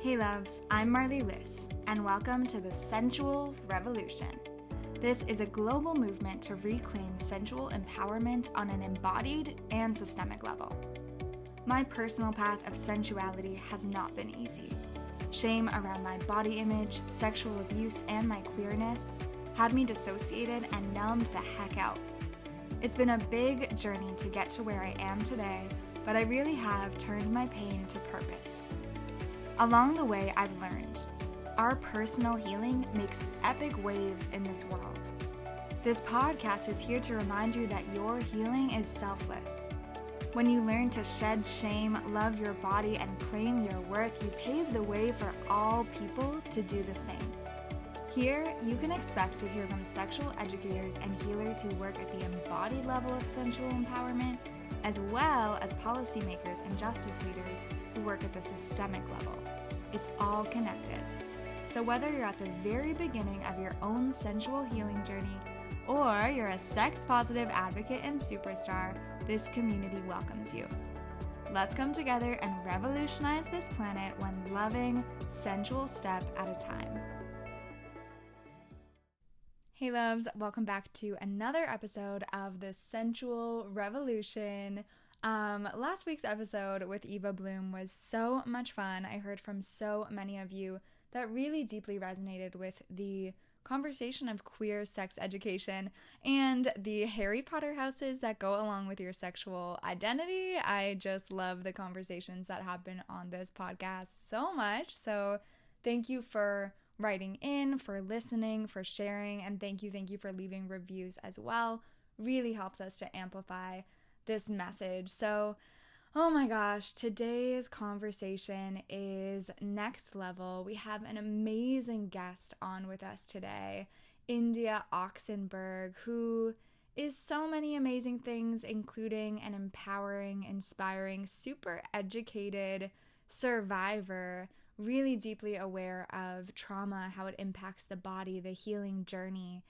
Hey loves, I'm Marley Liss, and welcome to the Sensual Revolution. This is a global movement to reclaim sensual empowerment on an embodied and systemic level. My personal path of sensuality has not been easy. Shame around my body image, sexual abuse, and my queerness had me dissociated and numbed the heck out. It's been a big journey to get to where I am today, but I really have turned my pain to purpose. Along the way, I've learned our personal healing makes epic waves in this world. This podcast is here to remind you that your healing is selfless. When you learn to shed shame, love your body, and claim your worth, you pave the way for all people to do the same. Here, you can expect to hear from sexual educators and healers who work at the embodied level of sensual empowerment, as well as policymakers and justice leaders who work at the systemic level. It's all connected. So whether you're at the very beginning of your own sensual healing journey, or you're a sex-positive advocate and superstar, this community welcomes you. Let's come together and revolutionize this planet one loving, sensual step at a time. Hey loves, welcome back to another episode of the Sensual Revolution. Last week's episode with Eva Bloom was so much fun. I heard from so many of you that really deeply resonated with the conversation of queer sex education and the Harry Potter houses that go along with your sexual identity. I just love the conversations that happen on this podcast so much. So thank you for writing in, for listening, for sharing, and thank you for leaving reviews as well. Really helps us to amplify this message. So, oh my gosh, today's conversation is next level. We have an amazing guest on with us today, India Oxenberg, who is so many amazing things, including an empowering, inspiring, super educated survivor, really deeply aware of trauma, how it impacts the body, the healing journey.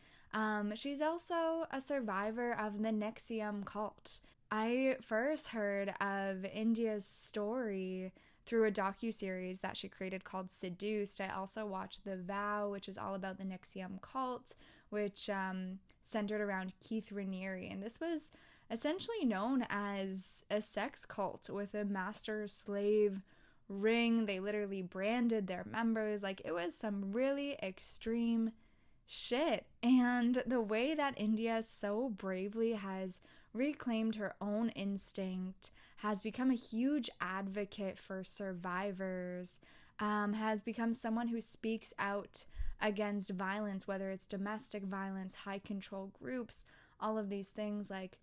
She's also a survivor of the NXIVM cult. I first heard of India's story through a docuseries that she created called Seduced. I also watched The Vow, which is all about the NXIVM cult, which centered around Keith Raniere. And this was essentially known as a sex cult with a master-slave ring. They literally branded their members. Like, it was some really extreme shit. And the way that India so bravely has reclaimed her own instinct, has become a huge advocate for survivors, has become someone who speaks out against violence, whether it's domestic violence, high control groups, all of these things. Like,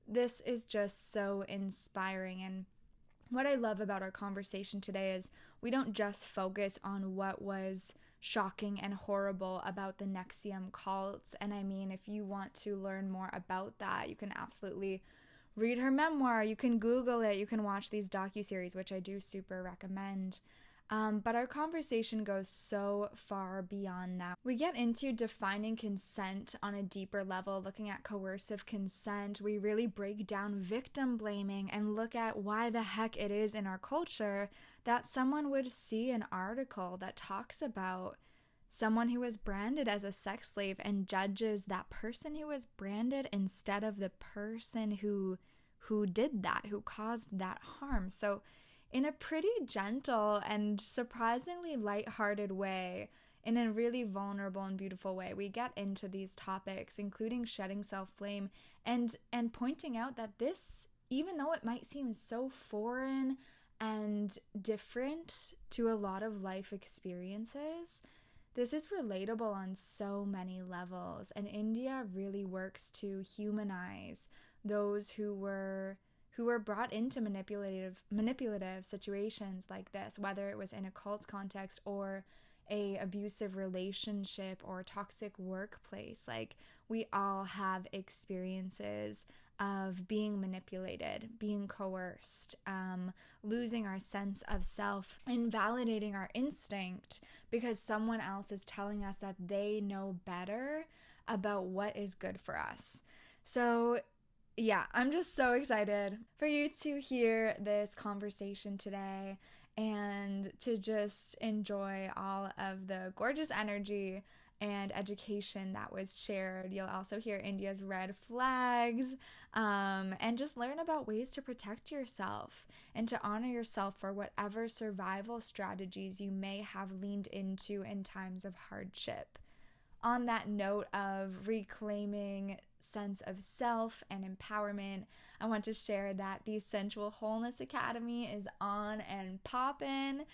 this is just so inspiring. And what I love about our conversation today is we don't just focus on what was shocking and horrible about the NXIVM cults. And I mean, if you want to learn more about that, you can absolutely read her memoir, you can Google it, you can watch these docuseries, which I do super recommend. But our conversation goes so far beyond that. We get into defining consent on a deeper level, looking at coercive consent. We really break down victim blaming and look at why the heck it is in our culture that someone would see an article that talks about someone who was branded as a sex slave and judges that person who was branded instead of the person who did that, who caused that harm. So in a pretty gentle and surprisingly lighthearted way, in a really vulnerable and beautiful way, we get into these topics, including shedding self-blame and pointing out that this, even though it might seem so foreign and different to a lot of life experiences, this is relatable on so many levels. And India really works to humanize those who were brought into manipulative situations like this, whether it was in a cult context or a abusive relationship or toxic workplace. Like, we all have experiences of being manipulated, being coerced, losing our sense of self, invalidating our instinct because someone else is telling us that they know better about what is good for us. So yeah, I'm just so excited for you to hear this conversation today. and to just enjoy all of the gorgeous energy and education that was shared. You'll also hear India's red flags, and just learn about ways to protect yourself and to honor yourself for whatever survival strategies you may have leaned into in times of hardship. On that note of reclaiming sense of self and empowerment, I want to share that the Sensual Wholeness Academy is on and poppin'.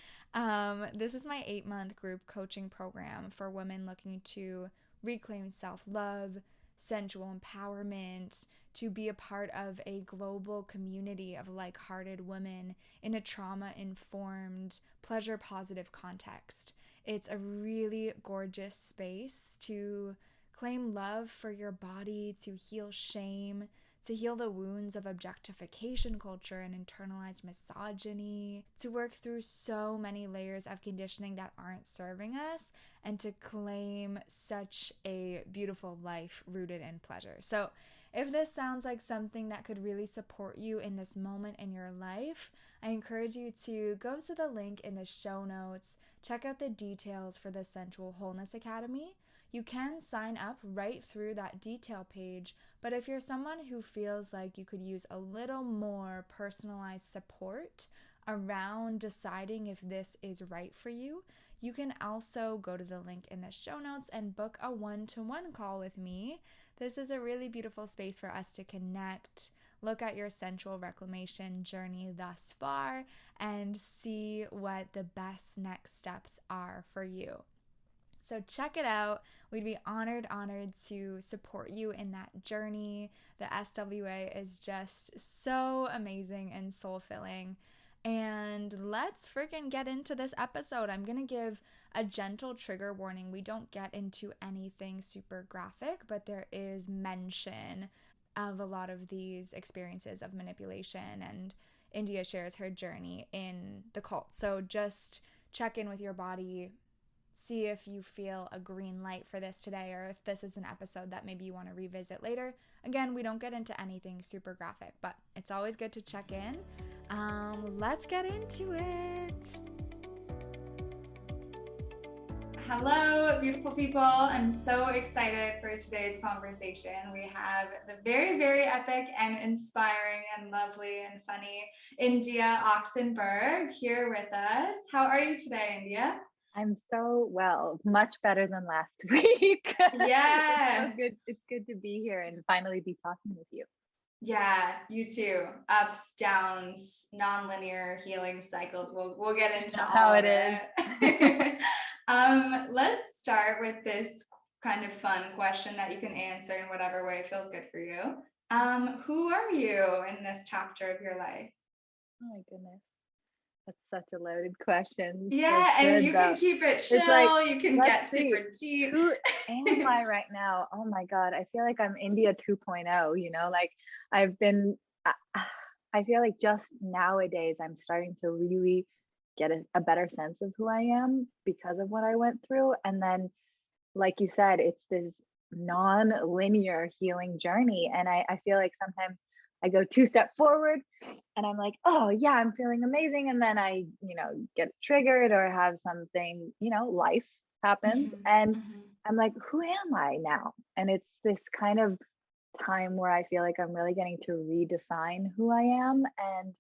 This is my 8-month group coaching program for women looking to reclaim self-love, sensual empowerment, to be a part of a global community of like-hearted women in a trauma-informed, pleasure-positive context. It's a really gorgeous space to claim love for your body, to heal shame, to heal the wounds of objectification culture and internalized misogyny, to work through so many layers of conditioning that aren't serving us, and to claim such a beautiful life rooted in pleasure. So if this sounds like something that could really support you in this moment in your life, I encourage you to go to the link in the show notes, check out the details for the Sensual Wholeness Academy. You can sign up right through that detail page, but if you're someone who feels like you could use a little more personalized support around deciding if this is right for you, you can also go to the link in the show notes and book a one-to-one call with me. This is a really beautiful space for us to connect, look at your sensual reclamation journey thus far, and see what the best next steps are for you. So check it out. We'd be honored to support you in that journey. The SWA is just so amazing and soul-filling. And let's freaking get into this episode. I'm going to give a gentle trigger warning. We don't get into anything super graphic, but there is mention of a lot of these experiences of manipulation, and India shares her journey in the cult. So just check in with your body, see if you feel a green light for this today, or if this is an episode that maybe you want to revisit later. Again, we don't get into anything super graphic, but it's always good to check in. Let's get into it. Hello, beautiful people. I'm so excited for today's conversation. We have the very, very epic and inspiring and lovely and funny India Oxenberg here with us. How are you today, India? I'm so well, much better than last week. Yeah. It's so good. It's good to be here and finally be talking with you. Yeah, you too. Ups, downs, non-linear healing cycles. We'll get into how it is. Let's start with this kind of fun question that you can answer in whatever way feels good for you. Who are you in this chapter of your life? Oh my goodness. That's such a loaded question. Yeah, and you can keep it chill. You can get super deep. Who am I right now? Oh my God. I feel like I'm India 2.0, you know, like I feel like just nowadays I'm starting to really get a better sense of who I am because of what I went through. And then, like you said, it's this non-linear healing journey. And I feel like sometimes I go 2 steps forward and I'm like, oh yeah, I'm feeling amazing. And then I, get triggered or have something, life happens. And I'm like, who am I now? And it's this kind of time where I feel like I'm really getting to redefine who I am and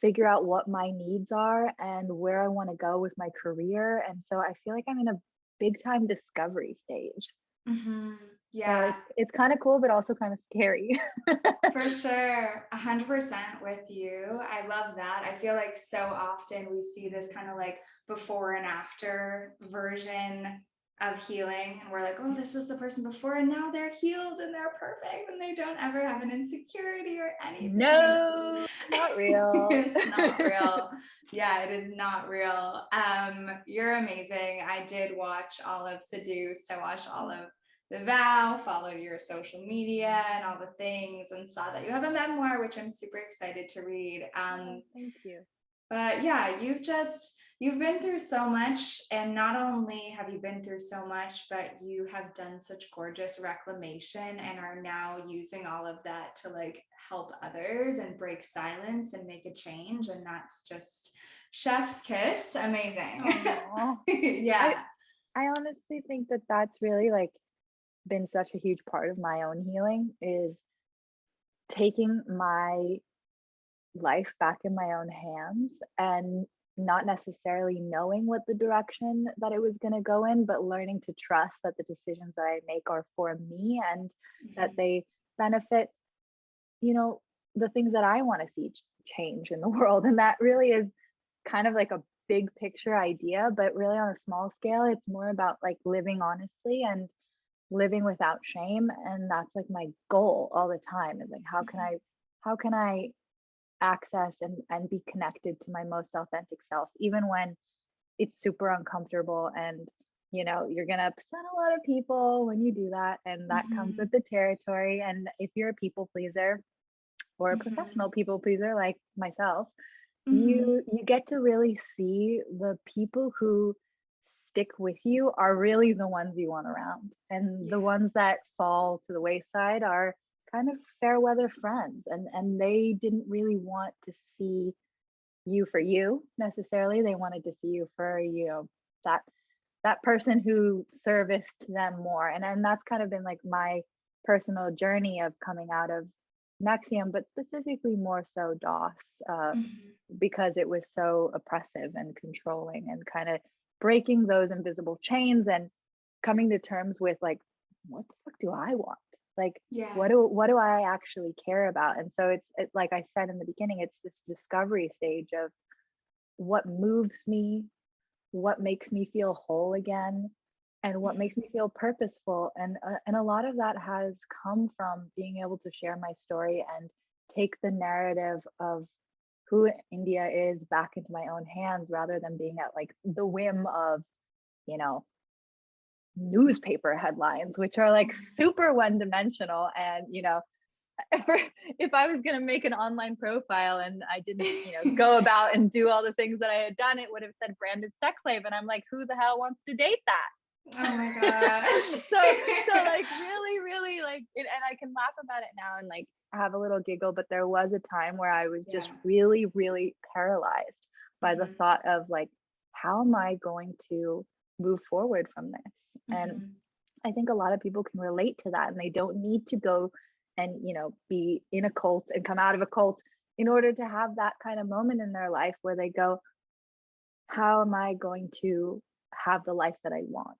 figure out what my needs are and where I want to go with my career. And so I feel like I'm in a big time discovery stage. Yeah, so it's kind of cool, but also kind of scary. For sure, 100% with you. I love that. I feel like so often we see this kind of like before and after version of healing, and we're like, oh, this was the person before and now they're healed and they're perfect and they don't ever have an insecurity or anything. No, not real. It's not real. Yeah, it is not real. You're amazing. I did watch all of Seduced. I watched all of The Vow, followed your social media and all the things, and saw that you have a memoir, which I'm super excited to read. Thank you. But yeah, you've been through so much, and not only have you been through so much, but you have done such gorgeous reclamation and are now using all of that to like help others and break silence and make a change. And that's just Chef's kiss, amazing. Oh, I Yeah. I honestly think that that's really like been such a huge part of my own healing is taking my life back in my own hands and not necessarily knowing what the direction that it was going to go in, but learning to trust that the decisions that I make are for me and that Mhm. they benefit, you know, the things that I want to see change in the world. And that really is kind of like a big picture idea, but really on a small scale, it's more about like living honestly and living without shame. And that's like my goal all the time is like, Mhm. how can I access and be connected to my most authentic self, even when it's super uncomfortable and you're gonna upset a lot of people when you do that, and that comes with Mhm. the territory. And if you're a people pleaser or a Mhm. professional people pleaser like myself, Mhm. you get to really see the people who stick with you are really the ones you want around, and the Yeah. ones that fall to the wayside are kind of fair weather friends, and they didn't really want to see you for you necessarily. They wanted to see you for that that person who serviced them more. And that's kind of been like my personal journey of coming out of NXIVM, but specifically more so DOS, Mhm. because it was so oppressive and controlling, and kind of breaking those invisible chains and coming to terms with like, what the fuck do I want? Like, Yeah. what do I actually care about? And so it's like I said in the beginning, it's this discovery stage of what moves me, what makes me feel whole again, and what Mhm. makes me feel purposeful. And a lot of that has come from being able to share my story and take the narrative of who India is back into my own hands, rather than being at like the whim of, you know, newspaper headlines, which are like Mhm. super one dimensional. And if I was going to make an online profile and I didn't, go about and do all the things that I had done, it would have said branded sex slave. And I'm like, who the hell wants to date Oh my that? gosh. so like really, really like it, and I can laugh about it now and like have a little giggle, but there was a time where I was Yeah. just really, really paralyzed by the Mhm. thought of like, how am I going to move forward from this? And Mhm. I think a lot of people can relate to that, and they don't need to go and, be in a cult and come out of a cult in order to have that kind of moment in their life where they go, how am I going to have the life that I want?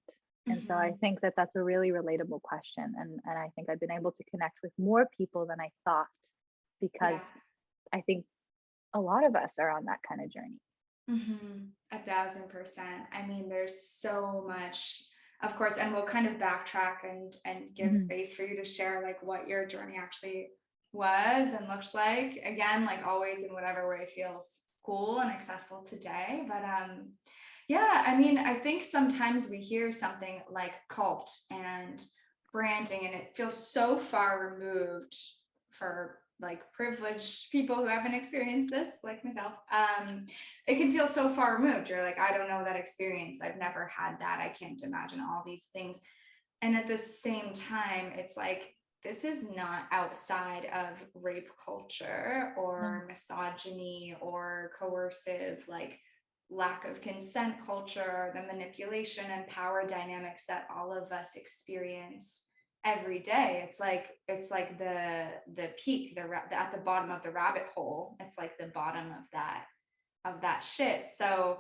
And so I Mhm. think that that's a really relatable question. And I think I've been able to connect with more people than I thought, because Yeah. I think a lot of us are on that kind of journey. 1,000%. I mean, there's so much, of course, and we'll kind of backtrack and give Mhm. space for you to share like what your journey actually was and looks like. Again, like always in whatever way feels cool and accessible today. But yeah, I mean, I think sometimes we hear something like cult and branding, and it feels so far removed for like privileged people who haven't experienced this, like myself. It can feel so far removed. You're like, I don't know that experience. I've never had that. I can't imagine all these things. And at the same time, it's like, this is not outside of rape culture No. or misogyny or coercive, like lack of consent culture, the manipulation and power dynamics that all of us experience every day. It's like the peak, the at the bottom of the rabbit hole. It's like the bottom of that shit. So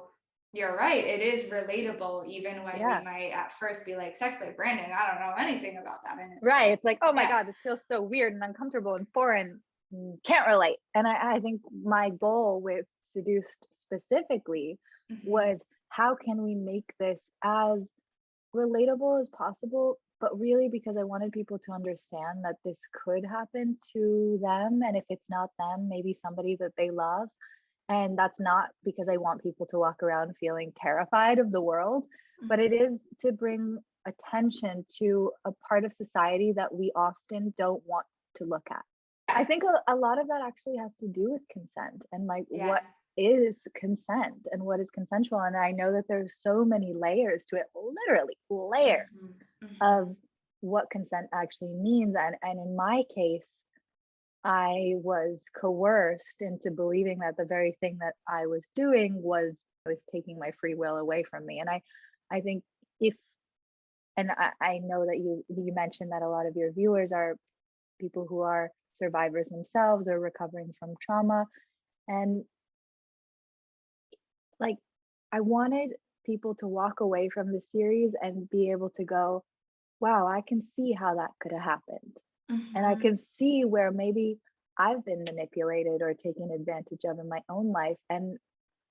you're right. It is relatable, even when we Yeah. might at first be like, sex slave branding, I don't know anything about that. And it's Right. like, It's like, oh my yeah. God, this feels so weird and uncomfortable and foreign. Can't relate. And I think my goal with Seduced specifically Mm-hmm. was, how can we make this as relatable as possible? But really, because I wanted people to understand that this could happen to them. And if it's not them, maybe somebody that they love. And that's not because I want people to walk around feeling terrified of the world, but it Mm-hmm. is to bring attention to a part of society that we often don't want to look at. I think a lot of that actually has to do with consent and like what Yes. is consent and what is consensual. And I know that there's so many layers to it, literally layers Mm-hmm. Mm-hmm. of what consent actually means. And in my case, I was coerced into believing that the very thing that I was doing was taking my free will away from me. And I think if, and I know that you mentioned that a lot of your viewers are people who are survivors themselves or recovering from trauma. And like, I wanted people to walk away from the series and be able to go, wow, I can see how that could have happened. And I Mhm. can see where maybe I've been manipulated or taken advantage of in my own life. And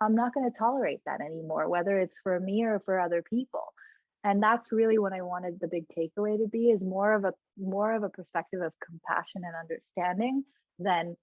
I'm not going to tolerate that anymore, whether it's for me or for other people. And that's really what I wanted the big takeaway to be, is more of a perspective of compassion and understanding than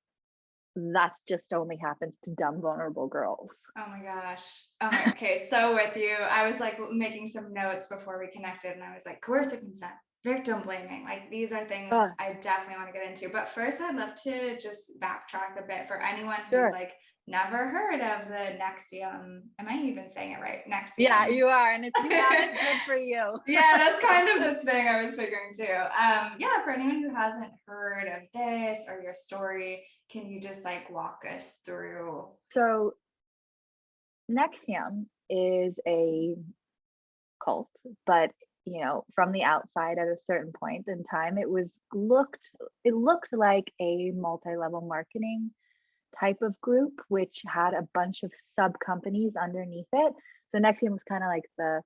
that's just only happens to dumb, vulnerable girls. Oh my gosh. Oh my, okay, so with you. I was like making some notes before we connected, and I was like, coercive consent, victim blaming. Like, these are things Oh, I definitely want to get into. But first, I'd love to just backtrack a bit for anyone who's sure. like never heard of the NXIVM. Am I even saying it right? Yeah, NXIVM. you are. And if you haven't, good for you. Yeah, that's kind of the thing I was figuring too. Yeah, for anyone who hasn't heard of this or your story, can you just like walk us through? So NXIVM is a cult, but from the outside at a certain point in time, it looked like a multi-level marketing type of group, which had a bunch of sub companies underneath it. So NXIVM was kind of like the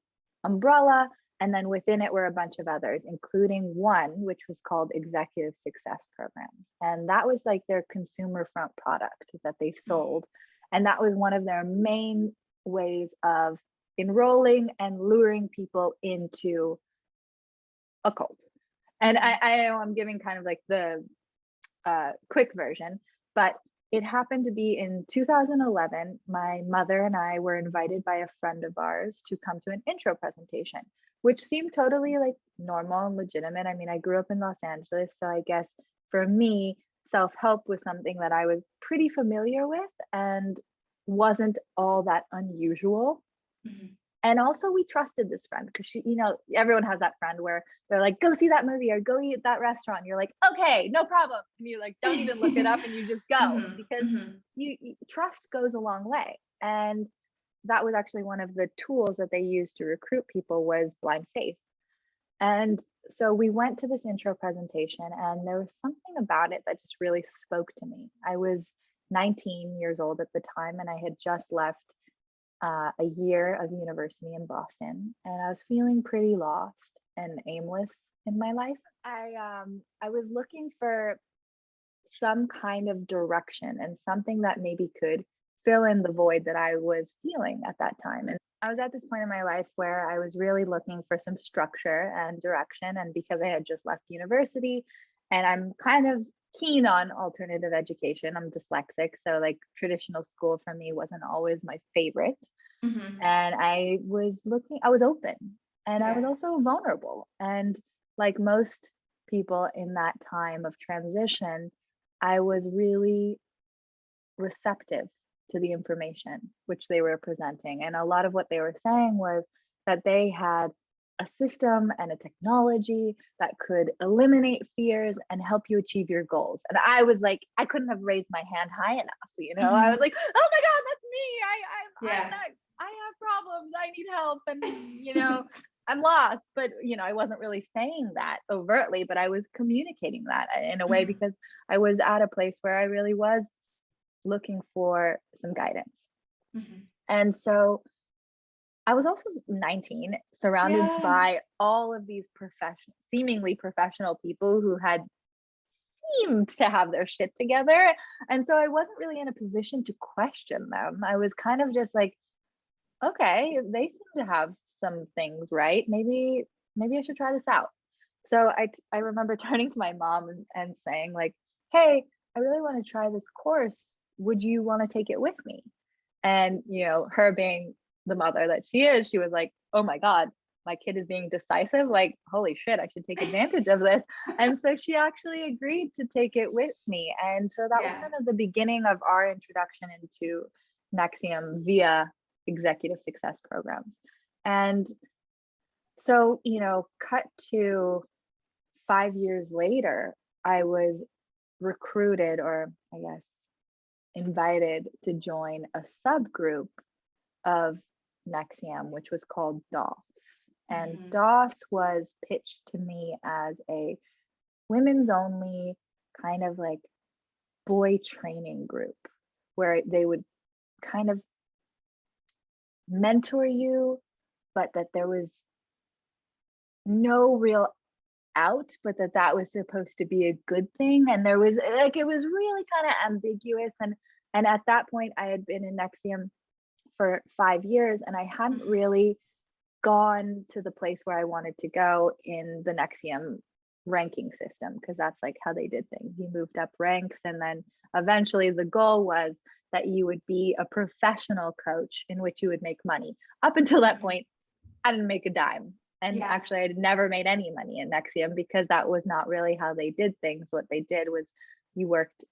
umbrella, and then within it were a bunch of others, including one which was called Executive Success Programs, and that was like their consumer front product that they sold, and that was one of their main ways of enrolling and luring people into a cult. And I know I'm giving kind of like the quick version, but it happened to be in 2011. My mother and I were invited by a friend of ours to come to an intro presentation, which seemed totally like normal and legitimate. I mean, I grew up in Los Angeles, so I guess for me, self help was something that I was pretty familiar with and wasn't all that unusual. Mhm. And also, we trusted this friend because everyone has that friend where they're like, go see that movie or go eat at that restaurant. And you're like, okay, no problem. And you like don't even look it up and you just go, Mhm, because mhm. trust goes a long way. And that was actually one of the tools that they used to recruit people, was blind faith. And so we went to this intro presentation, and there was something about it that just really spoke to me. I was 19 years old at the time, and I had just left a year of university in Boston, and I was feeling pretty lost and aimless in my life. I was looking for some kind of direction and something that maybe could fill in the void that I was feeling at that time. And I was at this point in my life where I was really looking for some structure and direction. And because I had just left university and I'm kind of keen on alternative education, I'm dyslexic. So, like, traditional school for me wasn't always my favorite. Mhm. And I was open, and I was Yeah. also vulnerable. And like most people in that time of transition, I was really receptive to the information which they were presenting. And a lot of what they were saying was that they had a system and a technology that could eliminate fears and help you achieve your goals. And I was like, I couldn't have raised my hand high enough. I was Mhm. like, oh my God, that's me. I'm Yeah. not, I have problems. I need help. And I'm lost. But I wasn't really saying that overtly, but I was communicating that in a way Mhm. because I was at a place where I really was looking for some guidance. Mhm. And so I was also 19, surrounded Yeah. by all of these seemingly professional people who had seemed to have their shit together. And so I wasn't really in a position to question them. I was kind of just like, okay, they seem to have some things right. Maybe I should try this out. So I remember turning to my mom and saying like, hey, I really want to try this course. Would you want to take it with me? And her being the mother that she is, she was like, oh my God, my kid is being decisive. Like, holy shit, I should take advantage of this. And so she actually agreed to take it with me. And so that was Yeah. kind of the beginning of our introduction into NXIVM via executive success programs. And so, cut to 5 years later, I was recruited, or I guess invited to join a subgroup of NXIVM, which was called DOS. And DOS was pitched to me as a women's only kind of like boy training group, where they would kind of mentor you, but that there was no real out, but that was supposed to be a good thing. And there was like, it was really kind of ambiguous. And at that point I had been in NXIVM for 5 years, and I hadn't really gone to the place where I wanted to go in the NXIVM ranking system, because that's like how they did things. You moved up ranks, and then eventually the goal was that you would be a professional coach in which you would make money. Up until that point, I didn't make a dime. And actually, I had never made any money in NXIVM, because that was not really how they did things. What they did was you worked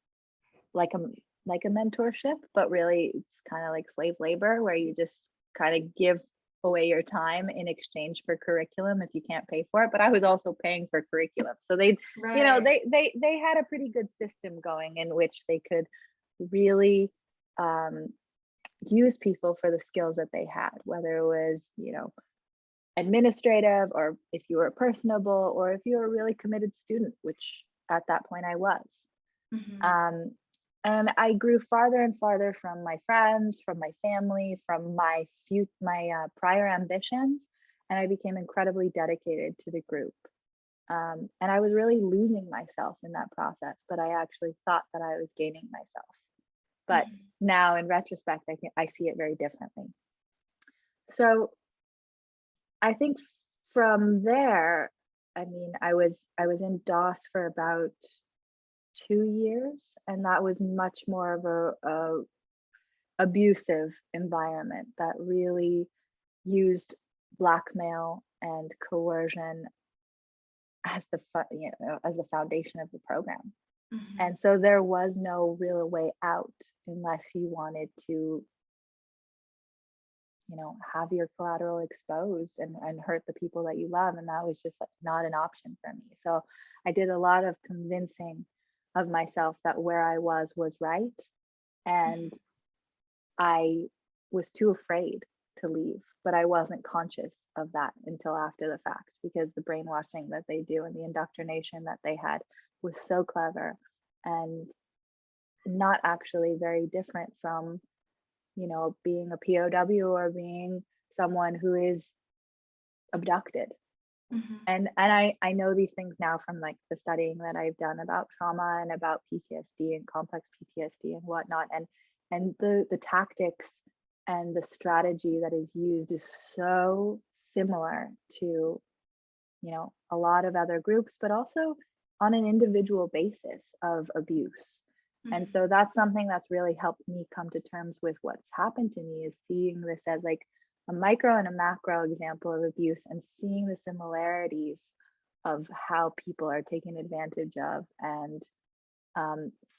like a mentorship, but really it's kind of like slave labor, where you just kind of give away your time in exchange for curriculum if you can't pay for it. But I was also paying for curriculum, so they they had a pretty good system going in which they could really use people for the skills that they had, whether it was administrative, or if you were personable, or if you were a really committed student, which at that point I was. And I grew farther and farther from my friends, from my family, from my prior ambitions, and I became incredibly dedicated to the group. And I was really losing myself in that process, but I actually thought that I was gaining myself. But now, in retrospect, I see it very differently. So I think from there, I mean, I was in DOS for about 2 years, and that was much more of a abusive environment that really used blackmail and coercion as the foundation of the program. And so there was no real way out unless you wanted to have your collateral exposed and hurt the people that you love. And that was just not an option for me. So I did a lot of convincing of myself that where I was right. And I was too afraid to leave, but I wasn't conscious of that until after the fact, because the brainwashing that they do and the indoctrination that they had was so clever and not actually very different from being a POW or being someone who is abducted. And I know these things now from like the studying that I've done about trauma and about PTSD and complex PTSD and whatnot, and the tactics and the strategy that is used is so similar to a lot of other groups, but also on an individual basis of abuse. And so that's something that's really helped me come to terms with what's happened to me, is seeing this as like a micro and a macro example of abuse, and seeing the similarities of how people are taken advantage of. And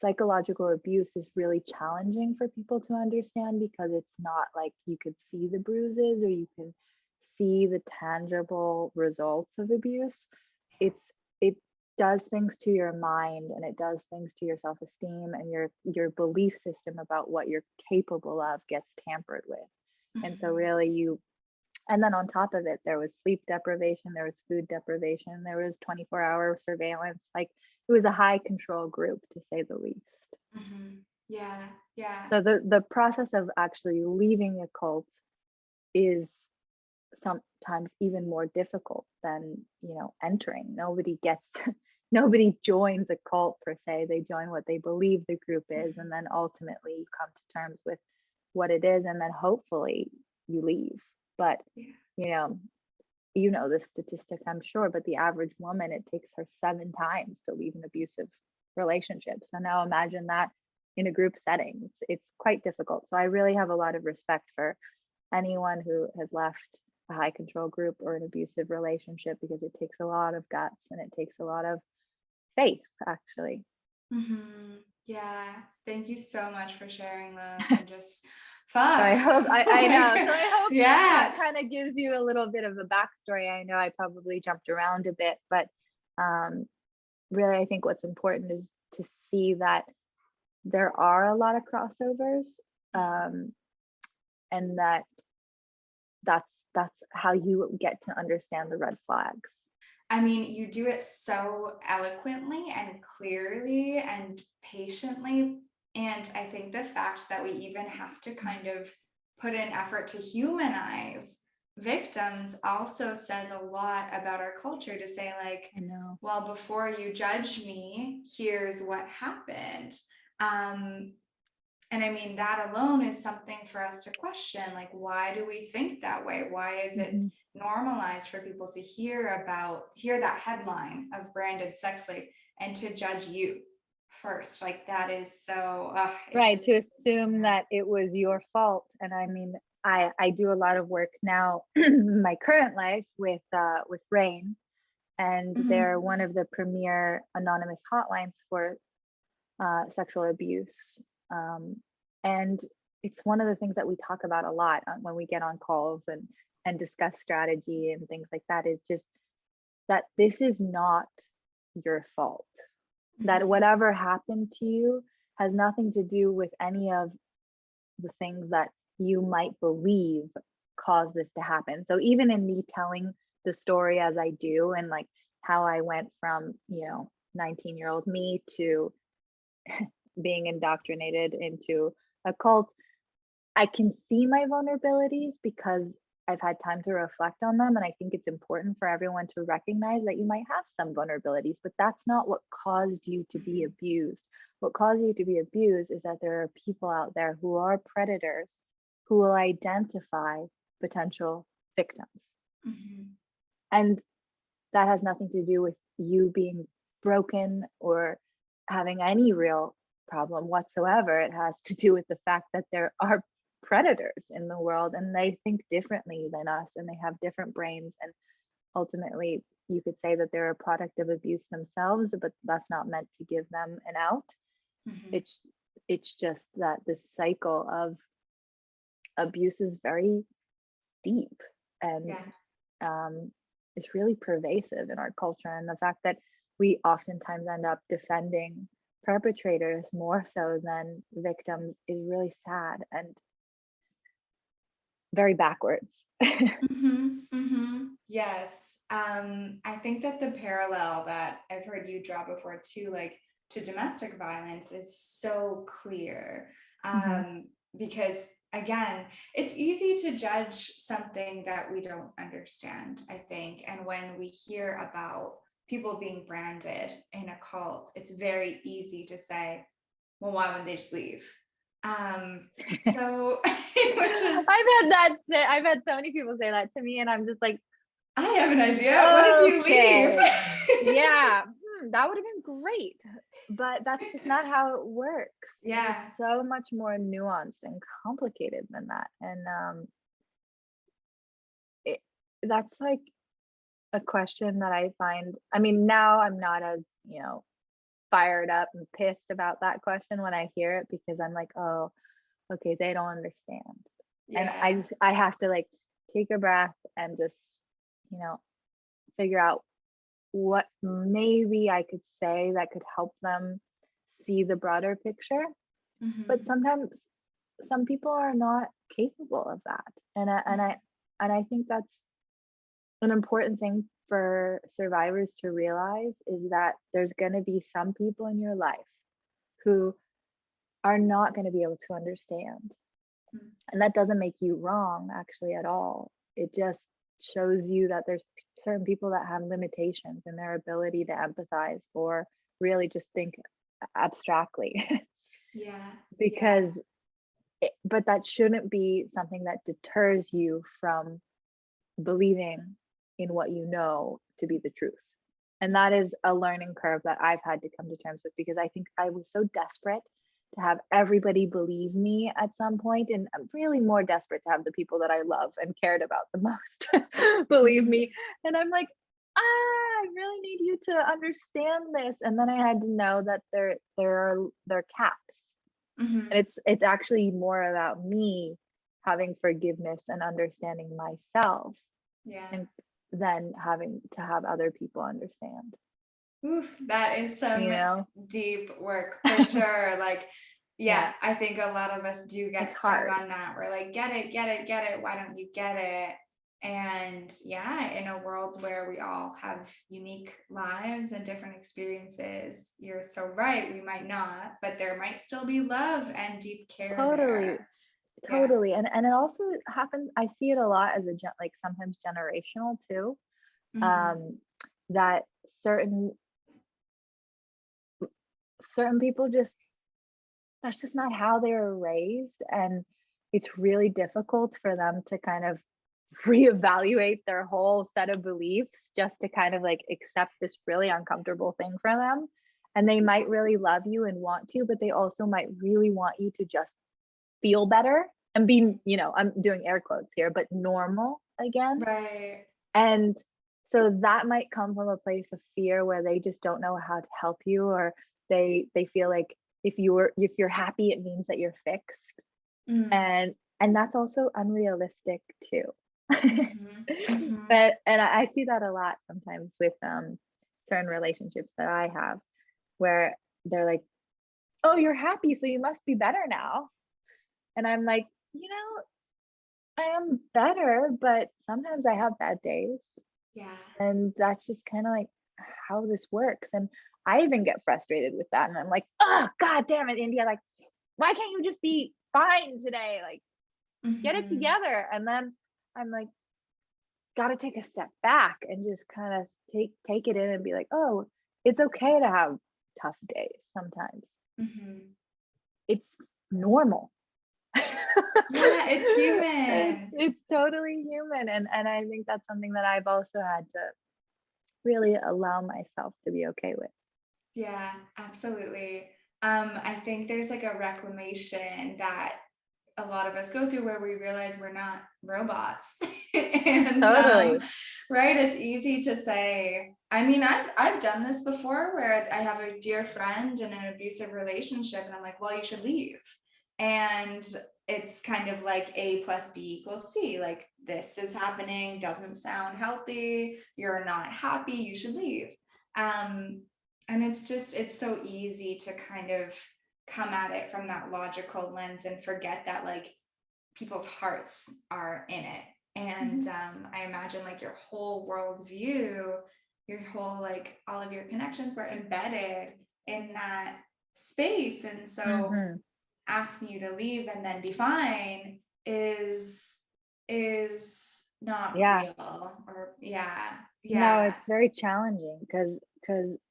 psychological abuse is really challenging for people to understand, because it's not like you could see the bruises or you can see the tangible results of abuse. It does things to your mind, and it does things to your self-esteem, and your belief system about what you're capable of gets tampered with. And so really and then on top of it, there was sleep deprivation, there was food deprivation, there was 24-hour surveillance. Like, it was a high control group, to say the least. So the process of actually leaving a cult is sometimes even more difficult than entering. Nobody joins a cult per se. They join what they believe the group is, and then ultimately you come to terms with what it is, and then hopefully you leave. But the statistic, I'm sure, but the average woman, it takes her 7 times to leave an abusive relationship. So now imagine that in a group setting. It's quite difficult. So I really have a lot of respect for anyone who has left a high control group or an abusive relationship, because it takes a lot of guts and it takes a lot of faith, actually. Yeah, thank you so much for sharing them. And just fuck. So I hope I know. So I hope that kind of gives you a little bit of a backstory. I know I probably jumped around a bit, but really I think what's important is to see that there are a lot of crossovers, and that's how you get to understand the red flags. I mean, you do it so eloquently and clearly and patiently. And I think the fact that we even have to kind of put in effort to humanize victims also says a lot about our culture, to say, like, I know. well, before you judge me, here's what happened. And I mean, that alone is something for us to question. Like, why do we think that way? Why is it normalized for people to hear that headline of branded sex slave and to judge you first? Like, that is so right, to assume that it was your fault. And I mean, I do a lot of work now in my current life with RAINN, and they're one of the premier anonymous hotlines for sexual abuse. And it's one of the things that we talk about a lot when we get on calls and discuss strategy and things like that, is just that this is not your fault. That whatever happened to you has nothing to do with any of the things that you might believe caused this to happen. So even in me telling the story as I do, and like how I went from, 19-year-old me to being indoctrinated into a cult, I can see my vulnerabilities because I've had time to reflect on them. And I think it's important for everyone to recognize that you might have some vulnerabilities, but that's not what caused you to be abused. What caused you to be abused is that there are people out there who are predators who will identify potential victims. And that has nothing to do with you being broken or having any real problem whatsoever. It has to do with the fact that there are predators in the world, and they think differently than us, and they have different brains, and ultimately you could say that they're a product of abuse themselves, but that's not meant to give them an out. It's just that this cycle of abuse is very deep, and it's really pervasive in our culture. And the fact that we oftentimes end up defending perpetrators more so than victims is really sad and very backwards. Yes. I think that the parallel that I've heard you draw before too, like to domestic violence, is so clear. Because again, it's easy to judge something that we don't understand, I think. And when we hear about people being branded in a cult, it's very easy to say, well, why wouldn't they just leave? So which is, I've had so many people say that to me, and I'm just like, I have an idea. What if you leave? Yeah, that would have been great, but that's just not how it works. Yeah, it's so much more nuanced and complicated than that. And that's like a question that I find, I mean, now I'm not as, fired up and pissed about that question when I hear it, because I'm like, oh, okay, they don't understand. And I have to like take a breath and just, figure out what maybe I could say that could help them see the broader picture. But sometimes some people are not capable of that. And I think that's an important thing for survivors to realize, is that there's going to be some people in your life who are not going to be able to understand. And that doesn't make you wrong actually at all. It just shows you that there's certain people that have limitations in their ability to empathize or really just think abstractly. Because but that shouldn't be something that deters you from believing in what you know to be the truth. And that is a learning curve that I've had to come to terms with, because I think I was so desperate to have everybody believe me at some point, and I'm really more desperate to have the people that I love and cared about the most believe me. And I'm like, I really need you to understand this. And then I had to know that there are caps. And it's actually more about me having forgiveness and understanding myself, and then having to have other people understand. Oof, that is some you know? deep work for sure. Like, Yeah, yeah, I think a lot of us do it's get stuck hard. on that. We're like, get it, get it, get it. Why don't you get it? And yeah, in a world where we all have unique lives and different experiences, you're so right. We might not, but there might still be love and deep care Totally, there. Yeah. totally. And it also happens, I see it a lot as like sometimes generational too. Mhm. Um, that certain certain people just, that's just not how they were raised, and it's really difficult for them to kind of reevaluate their whole set of beliefs just to kind of like accept this really uncomfortable thing for them. And they might really love you and want to, but they also might really want you to just feel better and be, I'm doing air quotes here, but normal again. Right. And so that might come from a place of fear where they just don't know how to help you, or they feel like if you're happy, it means that you're fixed. Mm. And that's also unrealistic too. Mhm. Mhm. But I see that a lot sometimes with certain relationships that I have, where they're like, "Oh, you're happy, so you must be better now." And I'm like, I am better, but sometimes I have bad days. Yeah. And that's just kind of like how this works. And I even get frustrated with that. And I'm like, oh, God damn it, India. Like, why can't you just be fine today? Like, get it Mhm. together. And then I'm like, got to take a step back and just kind of take it in and be like, oh, it's okay to have tough days sometimes. Mhm. It's normal. Yeah, it's it's, human. it's totally human. And I think that's something that I've also had to really allow myself to be okay with. Yeah, absolutely. I think there's like a reclamation that a lot of us go through where we realize we're not robots. And Totally. right, it's easy to say, I mean, I've done this before where I have a dear friend in an abusive relationship and I'm like, well, you should leave. And it's kind of like A plus B equals C. Like this is happening, doesn't sound healthy, you're not happy, you should leave. Um, and it's so easy to kind of come at it from that logical lens and forget that like people's hearts are in it. And Mhm. I imagine like your whole worldview, your whole like all of your connections were embedded in that space. And so Mhm. asking you to leave and then be fine is not Yeah. real. Or yeah, No, yeah. it's very challenging because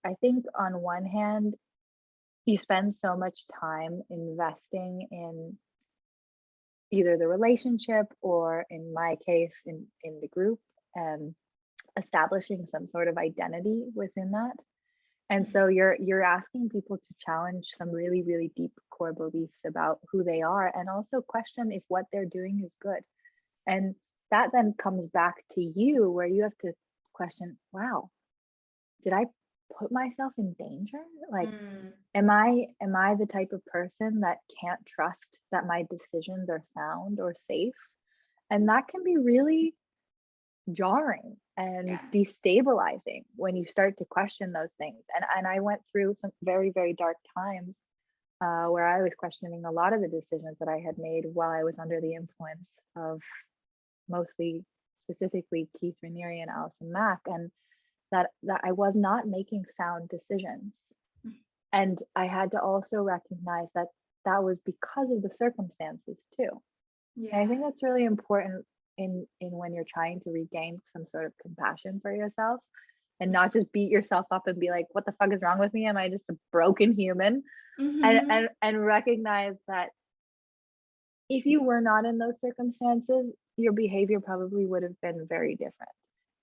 I think on one hand, you spend so much time investing in either the relationship or in my case in the group, and establishing some sort of identity within that. And so Mhm. you're asking people to challenge some really, really deep core beliefs about who they are, and also question if what they're doing is good. And that then comes back to you, where you have to question, wow, did I put myself in danger? Like, Mm, am I the type of person that can't trust that my decisions are sound or safe? And that can be really jarring and yeah. destabilizing when you start to question those things. And I went through some very, very dark times where I was questioning a lot of the decisions that I had made while I was under the influence of mostly, specifically, Keith Raniere and Allison Mack, and that I was not making sound decisions. And I had to also recognize that that was because of the circumstances too. And I Yeah. think that's really important in when you're trying to regain some sort of compassion for yourself, and not just beat yourself up and be like, what the fuck is wrong with me? Am I just a broken human? And Mhm. and recognize that if you were not in those circumstances, your behavior probably would have been very different.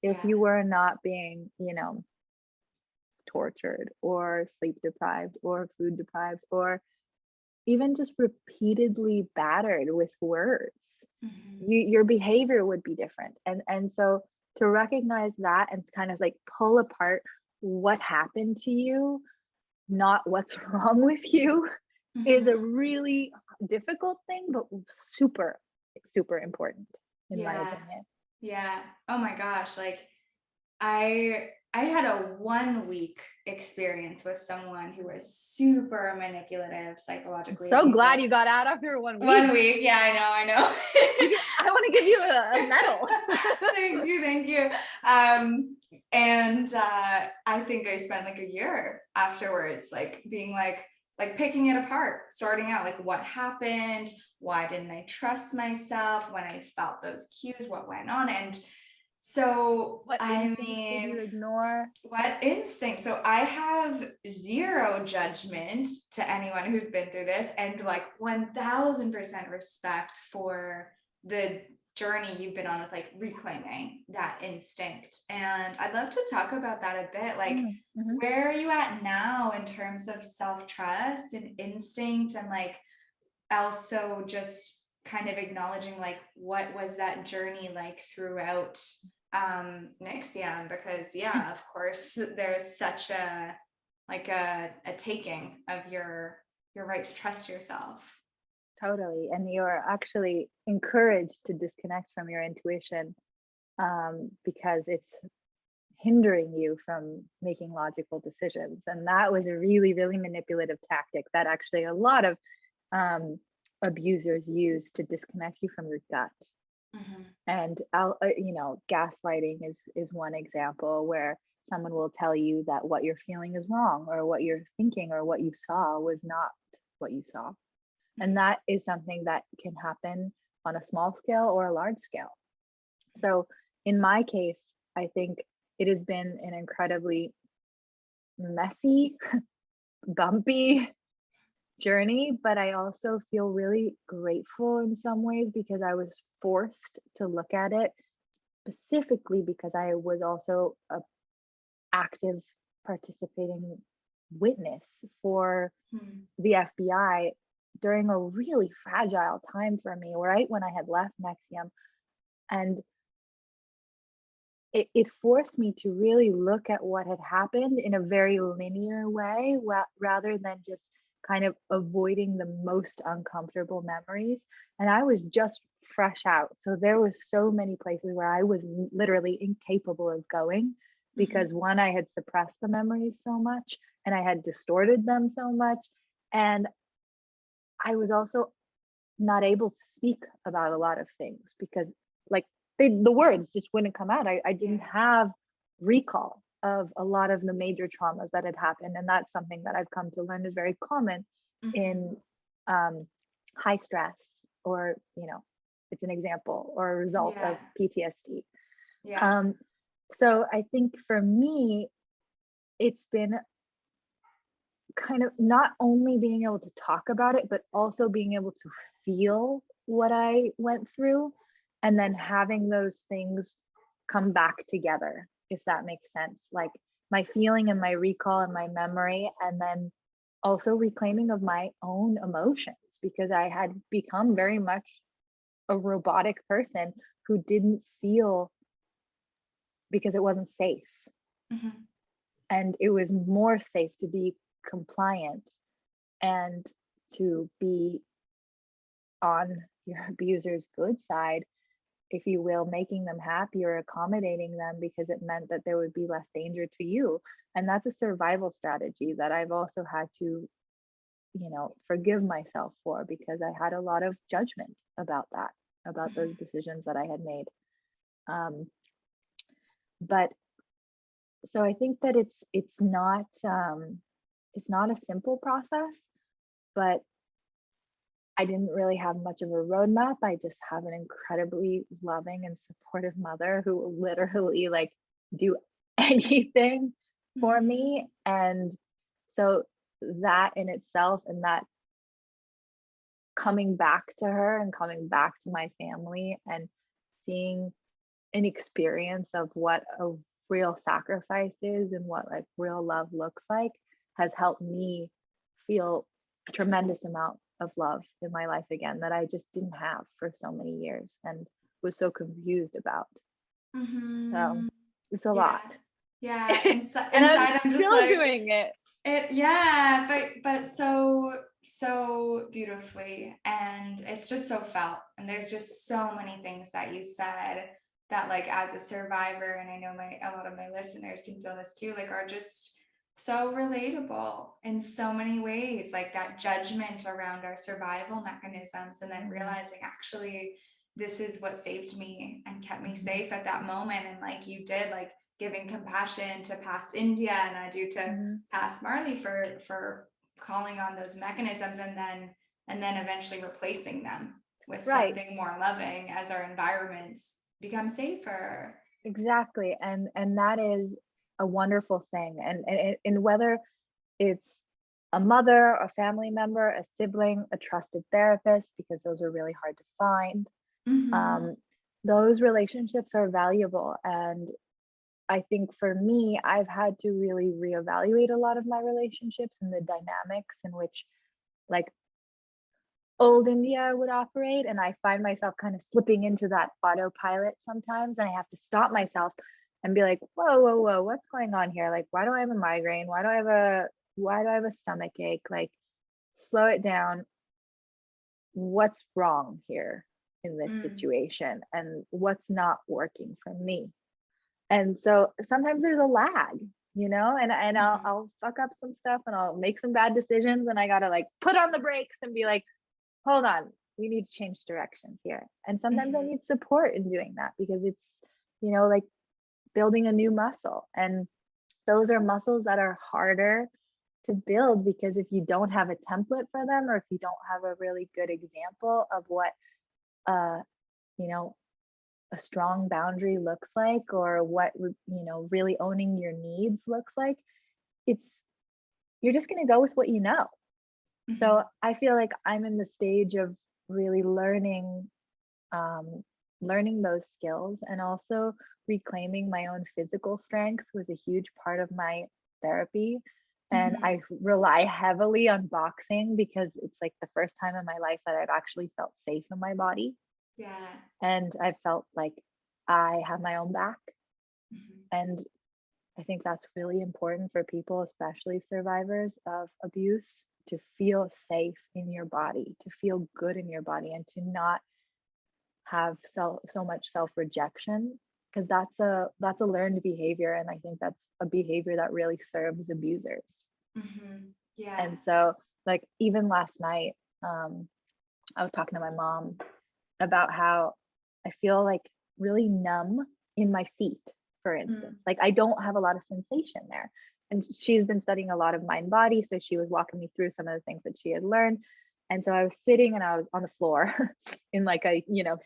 If Yeah. you were not being, tortured or sleep deprived or food deprived, or even just repeatedly battered with words, Mhm. your behavior would be different. And so to recognize that and kind of like pull apart what happened to you, not what's wrong with you, is a Mhm. really difficult thing, but super, super important in my Yeah. opinion. Yeah. Oh my gosh. Like I I had a 1 week experience with someone who was super manipulative, psychologically So abusive. glad you got out after 1 week. 1 week. Yeah, I know. I want to give you a medal. Thank you. And I think I spent like a year afterwards, like being like picking it apart, starting out like what happened, why didn't I trust myself when I felt those cues, what went on. And so, What instincts did you ignore? What instinct? So I have zero judgment to anyone who's been through this, and like 1000% respect for the journey you've been on with like reclaiming that instinct. And I'd love to talk about that a bit. Like, where are you at now in terms of self-trust and instinct, and like also just kind of acknowledging like what was that journey like throughout NXIVM? Because yeah, of course there's such a taking of your right to trust yourself. Totally. And you're actually encouraged to disconnect from your intuition, because it's hindering you from making logical decisions. And that was a really, really manipulative tactic that actually a lot of abusers use to disconnect you from your gut. And gaslighting is one example where someone will tell you that what you're feeling is wrong, or what you're thinking or what you saw was not what you saw. And that is something that can happen on a small scale or a large scale. So in my case, I think it has been an incredibly messy, bumpy journey, but I also feel really grateful in some ways because I was forced to look at it, specifically because I was also a active participating witness for the FBI during a really fragile time for me, right when I had left NXIVM. And it forced me to really look at what had happened in a very linear way, rather than just kind of avoiding the most uncomfortable memories. And I was just fresh out. So there was so many places where I was literally incapable of going because one, I had suppressed the memories so much and I had distorted them so much. And I was also not able to speak about a lot of things because like the words just wouldn't come out. I didn't have recall of a lot of the major traumas that had happened. And that's something that I've come to learn is very common in high stress, or, it's an example or a result of PTSD. So I think for me, it's been kind of not only being able to talk about it, but also being able to feel what I went through, and then having those things come back together, if that makes sense. Like my feeling and my recall and my memory, and then also reclaiming of my own emotions, because I had become very much a robotic person who didn't feel because it wasn't safe. And it was more safe to be compliant and to be on your abuser's good side, if you will, making them happy or accommodating them because it meant that there would be less danger to you. And that's a survival strategy that I've also had to, forgive myself for, because I had a lot of judgment about that, about those decisions that I had made. But so I think that it's not a simple process, but I didn't really have much of a roadmap. I just have an incredibly loving and supportive mother who will literally like do anything for me. And so that in itself, and that coming back to her and coming back to my family and seeing an experience of what a real sacrifice is and what like real love looks like, has helped me feel a tremendous amount of love in my life again that I just didn't have for so many years and was so confused about. So it's a lot. Yeah. And I'm just still like, doing it. But so beautifully, and it's just so felt, and there's just so many things that you said that like as a survivor, and I know a lot of my listeners can feel this too, like are just so relatable in so many ways, like that judgment around our survival mechanisms, and then realizing actually this is what saved me and kept me safe at that moment. And like you did, like giving compassion to past India, and I do to past Marley for calling on those mechanisms, and then eventually replacing them with something more loving as our environments become safer. Exactly. And that is a wonderful thing. And whether it's a mother, a family member, a sibling, a trusted therapist, because those are really hard to find. Those relationships are valuable. And I think for me, I've had to really reevaluate a lot of my relationships and the dynamics in which like old India would operate. And I find myself kind of slipping into that autopilot sometimes. And I have to stop myself and be like, whoa, what's going on here? Like, why do I have a migraine? Why do I have a stomach ache? Like, slow it down. What's wrong here in this situation? And what's not working for me? And so sometimes there's a lag, and I'll fuck up some stuff and I'll make some bad decisions, and I gotta like put on the brakes and be like, hold on, we need to change directions here. And sometimes I need support in doing that, because it's, like building a new muscle. And those are muscles that are harder to build, because if you don't have a template for them, or if you don't have a really good example of what, a strong boundary looks like, or what, really owning your needs looks like, you're just going to go with what you know. So I feel like I'm in the stage of really learning those skills, and also reclaiming my own physical strength was a huge part of my therapy. And I rely heavily on boxing, because it's like the first time in my life that I've actually felt safe in my body. Yeah. And I felt like I have my own back. And I think that's really important for people, especially survivors of abuse, to feel safe in your body, to feel good in your body, and to not have so much self-rejection, because that's a learned behavior. And I think that's a behavior that really serves abusers. Yeah. And so like even last night, I was talking to my mom about how I feel like really numb in my feet, for instance. Like I don't have a lot of sensation there. And she's been studying a lot of mind body, so she was walking me through some of the things that she had learned. And so I was sitting and I was on the floor in like a,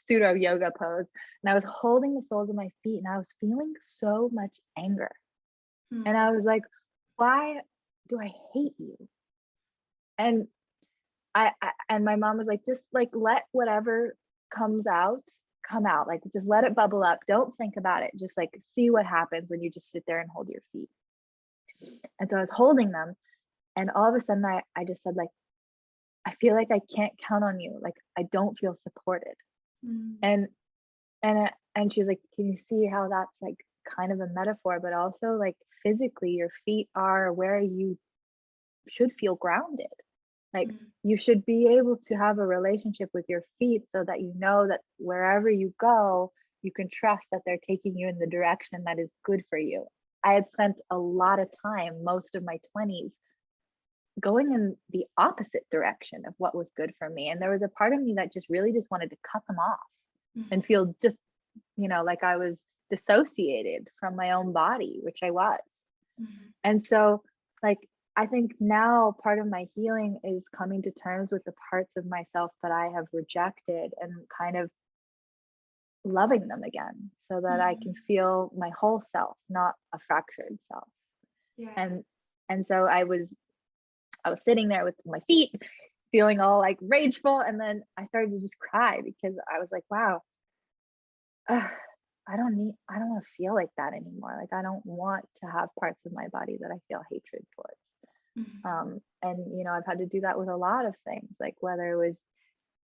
pseudo yoga pose, and I was holding the soles of my feet, and I was feeling so much anger. And I was like, why do I hate you? And and my mom was like, just like let whatever comes out come out, like just let it bubble up, don't think about it, just like see what happens when you just sit there and hold your feet. And so I was holding them, and all of a sudden I just said, like, I feel like I can't count on you, like I don't feel supported. And she's like, can you see how that's like kind of a metaphor, but also like physically your feet are where you should feel grounded. Like you should be able to have a relationship with your feet, so that you know that wherever you go, you can trust that they're taking you in the direction that is good for you. I had spent a lot of time, most of my 20s, going in the opposite direction of what was good for me. And there was a part of me that just really just wanted to cut them off and feel just, like I was dissociated from my own body, which I was. And so like, I think now part of my healing is coming to terms with the parts of myself that I have rejected, and kind of loving them again, so that I can feel my whole self, not a fractured self. And so I was sitting there with my feet feeling all like rageful, and then I started to just cry, because I was like, wow, I don't want to feel like that anymore. Like I don't want to have parts of my body that I feel hatred towards. And I've had to do that with a lot of things, like whether it was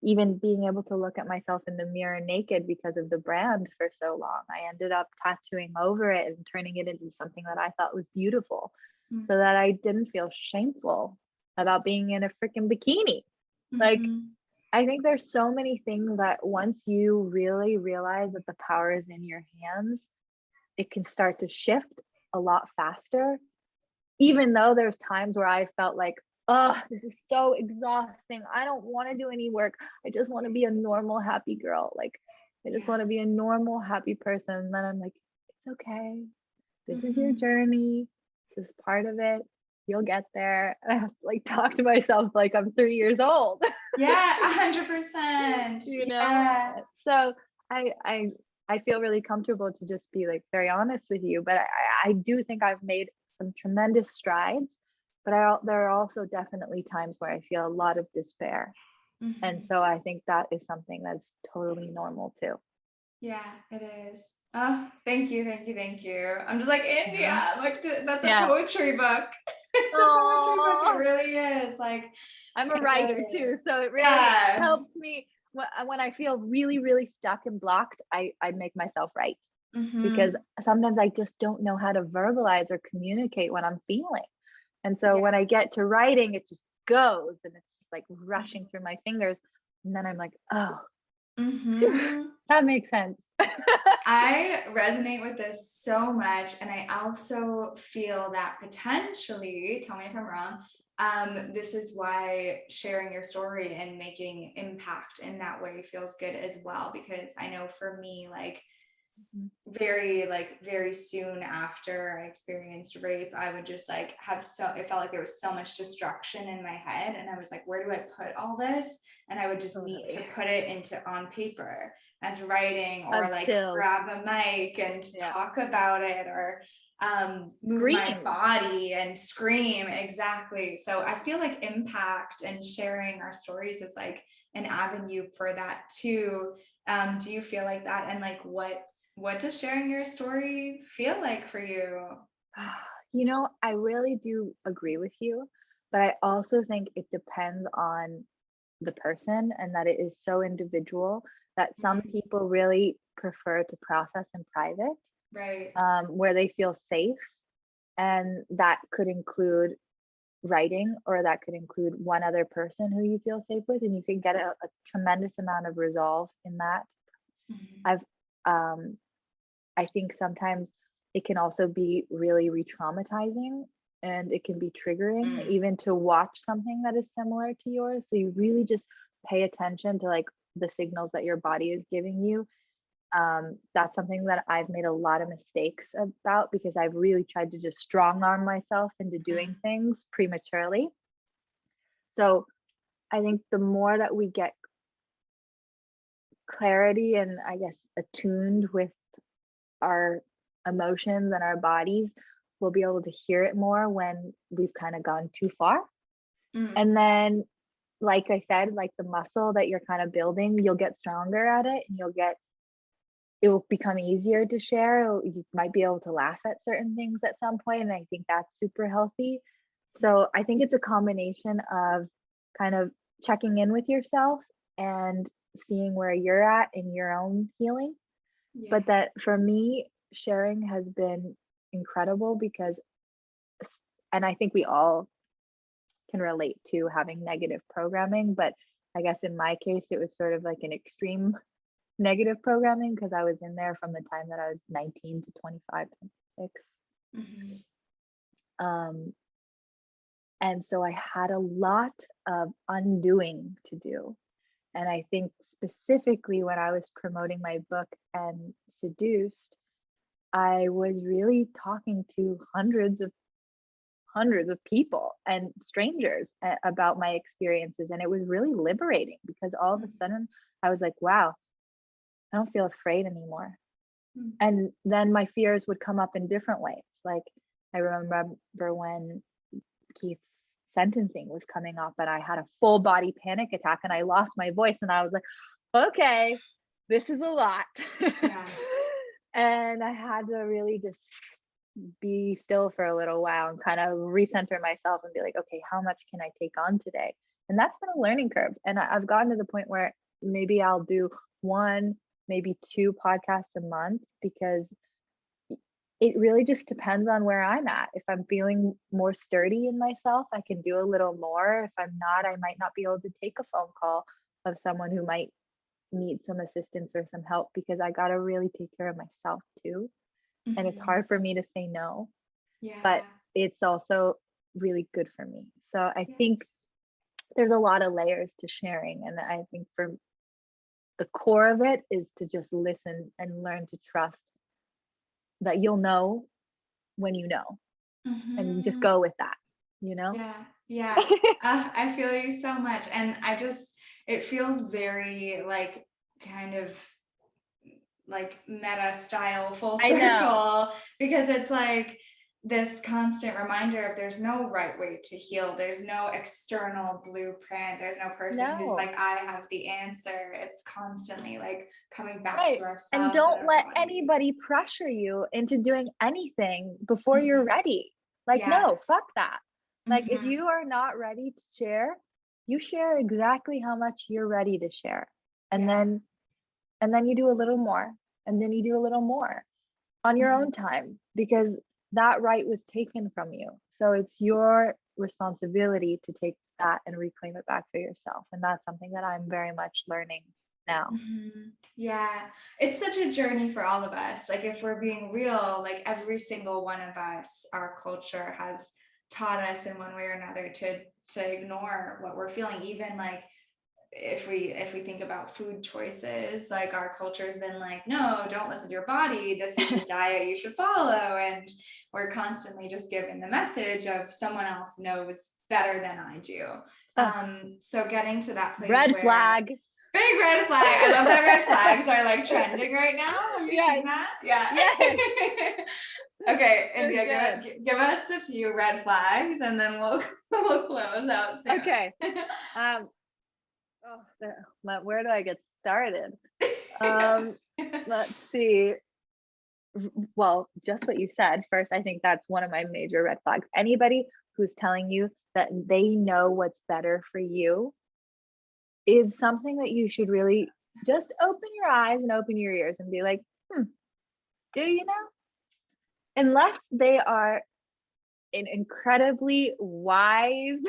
even being able to look at myself in the mirror naked because of the brand for so long. I ended up tattooing over it and turning it into something that I thought was beautiful, so that I didn't feel shameful about being in a freaking bikini. Like I think there's so many things that once you really realize that the power is in your hands, it can start to shift a lot faster. Even though there's times where I felt like, oh, this is so exhausting. I don't want to do any work. I just want to be a normal, happy girl. Like, I just want to be a normal, happy person. And then I'm like, it's okay. This is your journey. This is part of it. You'll get there. And I have to like talk to myself like I'm 3 years old. Yeah, 100%. You know? Yeah. So I feel really comfortable to just be like very honest with you, but I do think I've made some tremendous strides, but there are also definitely times where I feel a lot of despair. And so I think that is something that's totally normal too. Yeah, it is. Oh, thank you, thank you, thank you. I'm just like, India, like that's a poetry book. It's a poetry book. It really is. Like, I'm a writer too, so it really helps me when I feel really, really stuck and blocked. I make myself write because sometimes I just don't know how to verbalize or communicate what I'm feeling. And so when I get to writing, it just goes and it's just like rushing through my fingers. And then I'm like, oh, that makes sense. I resonate with this so much. And I also feel that potentially, tell me if I'm wrong, this is why sharing your story and making impact in that way feels good as well. Because I know for me, like, very soon after I experienced rape, I would just like it felt like there was so much destruction in my head, and I was like, where do I put all this? And I would just need to put it on paper as writing, or like grab a mic and talk about it, or move my body and scream. Exactly. So I feel like impact and sharing our stories is like an avenue for that too. Do you feel like that? And like, what does sharing your story feel like for you? You know, I really do agree with you, but I also think it depends on the person, and that it is so individual that some people really prefer to process in private, right? Where they feel safe. And that could include writing, or that could include one other person who you feel safe with, and you can get a tremendous amount of resolve in that. I think sometimes it can also be really re-traumatizing, and it can be triggering even to watch something that is similar to yours. So you really just pay attention to like the signals that your body is giving you. That's something that I've made a lot of mistakes about, because I've really tried to just strong arm myself into doing things prematurely. So I think the more that we get clarity and I guess attuned with our emotions and our bodies, we'll be able to hear it more when we've kind of gone too far. And then, like I said, like the muscle that you're kind of building, you'll get stronger at it, and it will become easier to share. You might be able to laugh at certain things at some point, and I think that's super healthy. So I think it's a combination of kind of checking in with yourself and seeing where you're at in your own healing. But that for me, sharing has been incredible because, and I think we all can relate to having negative programming, but I guess in my case, it was sort of like an extreme negative programming, because I was in there from the time that I was 19 to 25, 26. And so I had a lot of undoing to do. And I think specifically when I was promoting my book and Seduced, I was really talking to hundreds of people and strangers about my experiences. And it was really liberating, because all of a sudden I was like, wow, I don't feel afraid anymore. And then my fears would come up in different ways. Like I remember when Keith's sentencing was coming up, and I had a full body panic attack and I lost my voice, and I was like, okay, this is a lot. And I had to really just be still for a little while and kind of recenter myself and be like, okay, how much can I take on today? And that's been a learning curve. And I've gotten to the point where maybe I'll do one, maybe two podcasts a month, because it really just depends on where I'm at. If I'm feeling more sturdy in myself, I can do a little more. If I'm not, I might not be able to take a phone call of someone who might need some assistance or some help, because I got to really take care of myself too. And it's Mhm. hard for me to say no, but Yeah. it's also really good for me. So I Yes. think there's a lot of layers to sharing. And I think for the core of it is to just listen and learn to trust that you'll know when you know, and just Mhm. go with that, you know? Yeah. Yeah. I feel you so much. And it feels very like kind of like meta style full I know. circle, because it's like this constant reminder of there's no right way to heal. There's no external blueprint. There's no person who's No. like, I have the answer. It's constantly like coming back Right. to And ourselves and don't our let bodies. anybody pressure you into doing anything before you're Mhm. ready. Like, Yeah. no, fuck that. Like, if Mhm. you are not ready to share, you share exactly how much you're ready to share. And Yeah. then you do a little more, and then you do a little more on your Mhm. own time, because that right was taken from you. So it's your responsibility to take that and reclaim it back for yourself. And that's something that I'm very much learning now. Yeah, it's such a journey for all of us. Like, if we're being real, like every single one of us, our culture has taught us in one way or another to ignore what we're feeling. Even like if we think about food choices, like our culture has been like, no, don't listen to your body. This is the diet you should follow, and we're constantly just given the message of someone else knows better than I do. Oh, So getting to that place red where flag. big red flag. I love that red flags are like trending right now. Have you Yes, seen that? Yeah. yes, Okay, they're India, good. give us a few red flags and then we'll we'll close out Okay. soon. Um, where do I get started? Yeah. Um, let's see. Well, just what you said first, I think that's one of my major red flags. Anybody who's telling you that they know what's better for you is something that you should really just open your eyes and open your ears and be like, do you know? Unless they are an incredibly wise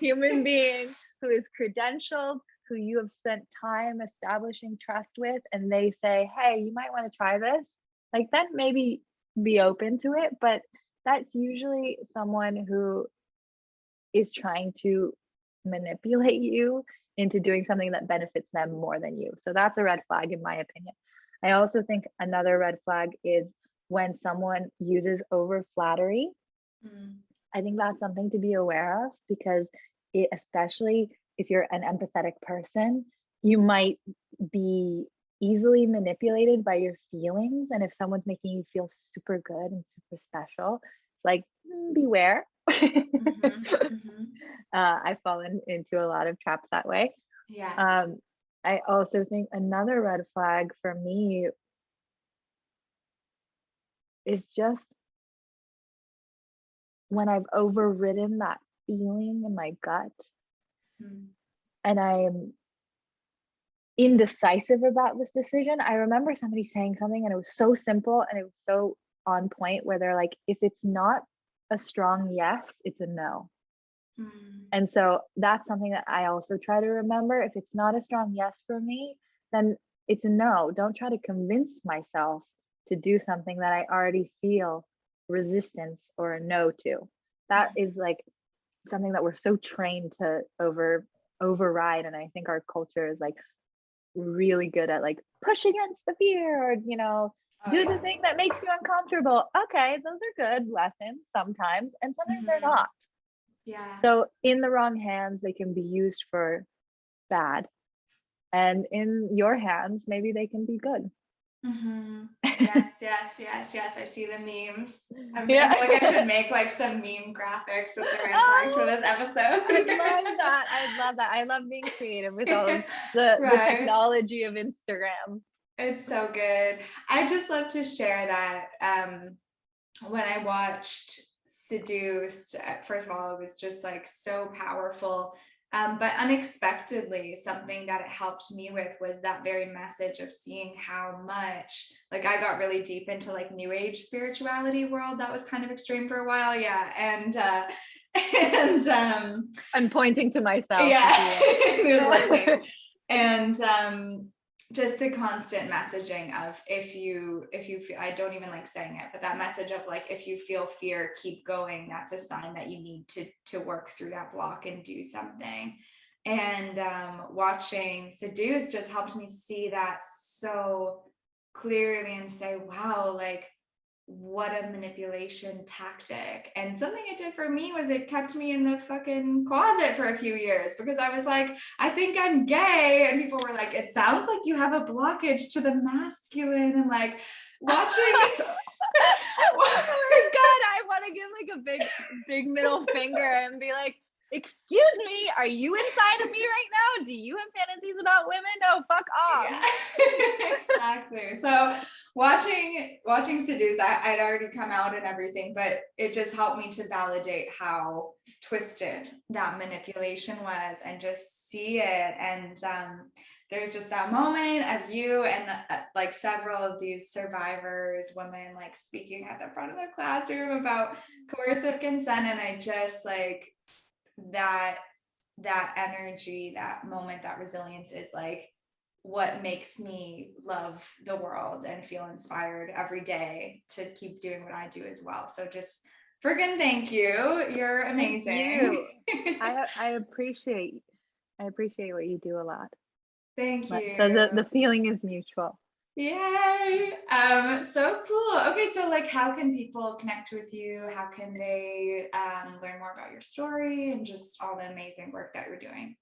human being who is credentialed, who you have spent time establishing trust with, and they say, hey, you might want to try this, like, then maybe be open to it. But that's usually someone who is trying to manipulate you into doing something that benefits them more than you. So that's a red flag, in my opinion. I also think another red flag is when someone uses over flattery. Mm. I think that's something to be aware of, because especially if you're an empathetic person, you might be easily manipulated by your feelings. And if someone's making you feel super good and super special, it's like, beware. Mhm. I've fallen into a lot of traps that way. Yeah. Um, I also think another red flag for me is just when I've overridden that feeling in my gut Mm. and I'm indecisive about this decision. I remember somebody saying something and it was so simple and it was so on point, where they're like, if it's not a strong yes, it's a no. Mm. And so that's something that I also try to remember. If it's not a strong yes for me, then it's a no. Don't try to convince myself to do something that I already feel resistance or a no to. That is like something that we're so trained to override. And I think our culture is like really good at like push against the fear, or Oh do the yeah. thing that makes you uncomfortable. Okay, those are good lessons sometimes, and sometimes they're Mhm. not. Yeah. So in the wrong hands, they can be used for bad, and in your hands, maybe they can be good. Yes, yes, yes, yes. I see the memes. I Yeah. feel like I should make like some meme graphics with the red flags for Oh, this episode. I'd love that. I'd love that. I love being creative with all of the Right. technology of Instagram. It's so good. I just love to share that when I watched Seduced, first of all, it was just like so powerful. But unexpectedly, something that it helped me with was that very message of seeing how much, like, I got really deep into like new age spirituality world that was kind of extreme for a while. Yeah. And And I'm pointing to myself. Yeah. And just the constant messaging of if you feel, I don't even like saying it, but that message of like, if you feel fear, keep going. That's a sign that you need to work through that block and do something. And watching Seduced just helped me see that so clearly and say, wow, like, what a manipulation tactic. And something it did for me was it kept me in the fucking closet for a few years, because I was like, I think I'm gay. And people were like, it sounds like you have a blockage to the masculine. And like watching. Oh my God, I want to give like a big middle finger and be like, excuse me, are you inside of me right now? Do you have fantasies about women? No, fuck off. Yeah. Exactly. So watching Seduced, I'd already come out and everything, but it just helped me to validate how twisted that manipulation was and just see it. And there's just that moment of you and like several of these survivors, women, like speaking at the front of the classroom about coercive consent. And I just like that energy, that moment, that resilience is like what makes me love the world and feel inspired every day to keep doing what I do as well. So just friggin' thank you. You're amazing. Thank you. I appreciate what you do a lot. Thank you. So the feeling is mutual. Yay. So cool. Okay, so like how can people connect with you? How can they learn more about your story and just all the amazing work that you're doing?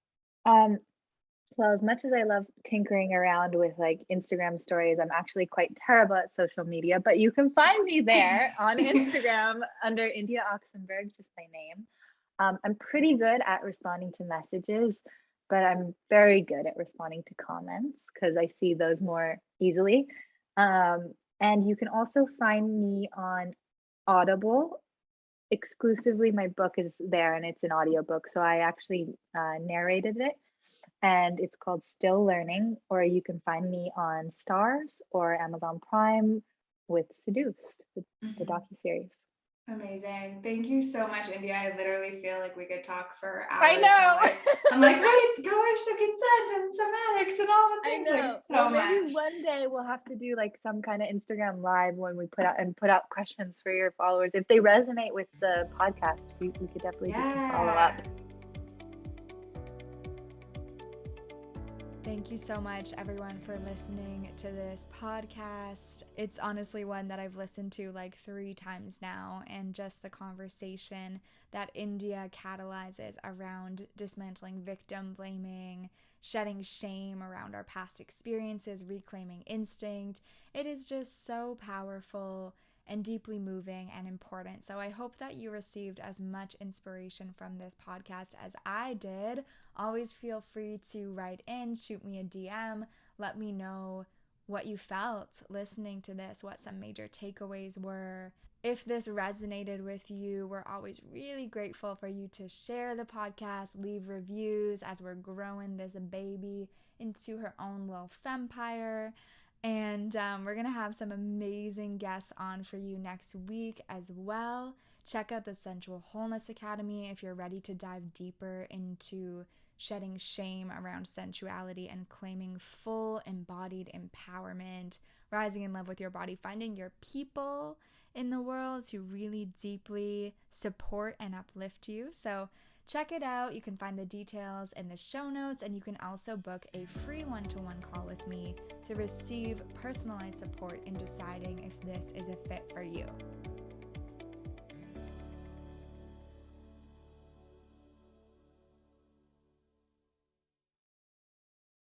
Well, as much as I love tinkering around with like Instagram stories, I'm actually quite terrible at social media, but you can find me there on Instagram under India Oxenberg, just my name. I'm pretty good at responding to messages, but I'm very good at responding to comments because I see those more easily. And you can also find me on Audible exclusively. My book is there and it's an audiobook. So I actually narrated it, and it's called Still Learning, or you can find me on Starz or Amazon Prime with Seduced, the docuseries. Amazing. Thank you so much, India. I literally feel like we could talk for hours. I know. I'm like, wait, coercive consent and somatics and all the things. I know. Like so much. Maybe one day we'll have to do like some kind of Instagram live when we put out questions for your followers. If they resonate with the podcast, we could definitely do some follow-up. Thank you so much, everyone, for listening to this podcast. It's honestly one that I've listened to like 3 times now, and just the conversation that India catalyzes around dismantling victim blaming, shedding shame around our past experiences, reclaiming instinct. It is just so powerful and deeply moving and important. So I hope that you received as much inspiration from this podcast as I did. Always feel free to write in, shoot me a DM, let me know what you felt listening to this, what some major takeaways were. If this resonated with you, we're always really grateful for you to share the podcast, leave reviews as we're growing this baby into her own little fempire. And we're going to have some amazing guests on for you next week as well. Check out the Sensual Wholeness Academy if you're ready to dive deeper into shedding shame around sensuality and claiming full embodied empowerment, rising in love with your body, finding your people in the world who really deeply support and uplift you. So check it out. You can find the details in the show notes, and you can also book a free one-to-one call with me to receive personalized support in deciding if this is a fit for you.